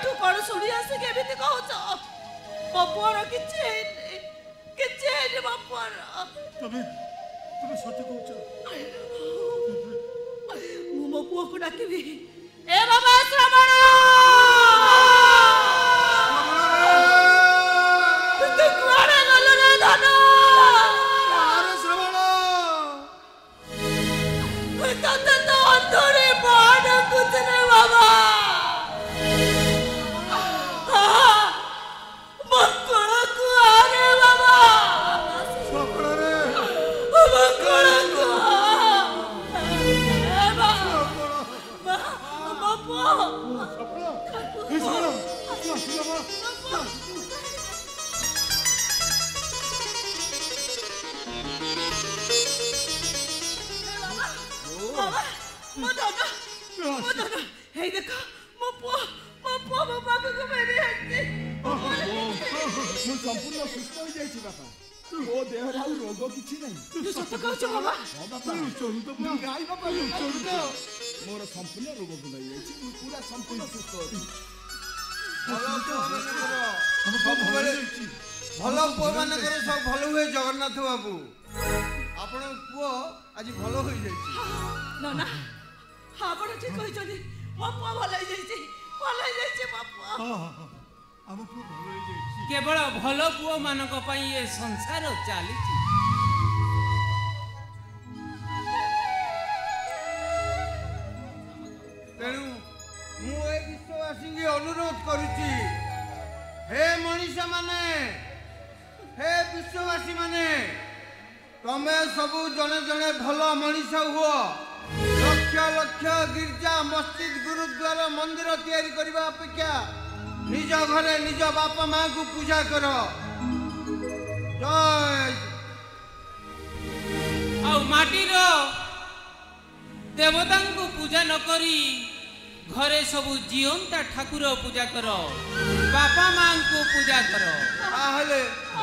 तू कौन सुनी आसे केमिति कहउछ बापुर किछे बापुर तबे सत्य कहउछ मु मो पुओ को डाकिबी ए बाबा श्रवण तू कुआडे गलो रे धन अरे श्रवण तते तो अंधरे बाण कुछ नहीं बाबा संपूर्ण सुस्थ हो जाए बापा ओ देह रोग किसी नहीं मोर संपूर्ण रोग बुलाई पूरा संपूर्ण सुस्थ भल पुओ मान सब भल हुए जगन्नाथ बाबू आपण पुओ आज भल हो ना ना आपण ठीक कहि जदी मो पुओ भल हो जाई बापा हम पुओ भल हो जाई केवल भल पुओ मानक पई ये संसार चली तेणु मु ए विश्ववासी के अनुरोध करुची हे मनीष माने हे विश्ववासी माने तमे सबु जने जने भल मनीष हुओ लक्ष लक्ष गिरजा मस्जिद गुरुद्वार मंदिर तैयारी करबा अपेक्षा निज घरे निज बापा माँ को पूजा कर जय आ माटीर देवता को पूजा न करी घरे सबु जीवंता ठाकुर पूजा कर बापा माँ को पूजा कर ताहले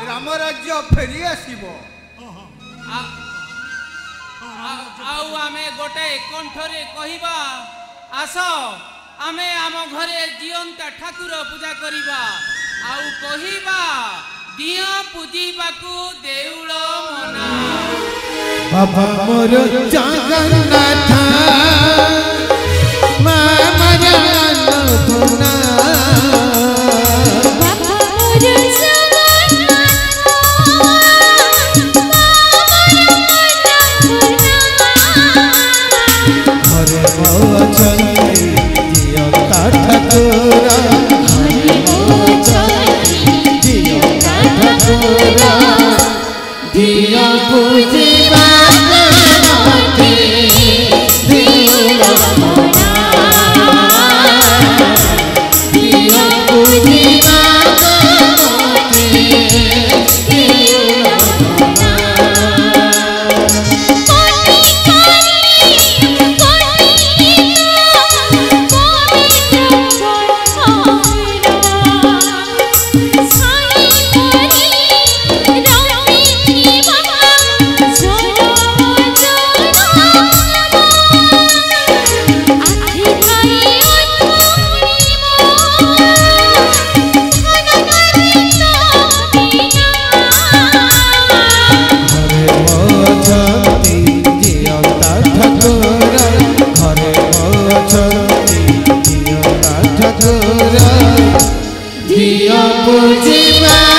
राम राज्य फेरी आसीबो आउ आमे गोटे कंठरे कहिबा आस आमे आम घरे जीवंता ठाकुर पूजा करिबा आउ कहिबा दिया पूजिबाकू देउळ मना बाबा मोर जगन्नाथ मामर अन्नपूर्णा बाबा मोर जगन्नाथ घरे मौचंदी जियंता ठाकुरा घरे मौचंदी जियंता ठाकुरा दिया पूजिबा मते दिया मना दिया पूजिबा मते दिया मना दिया पूजिबा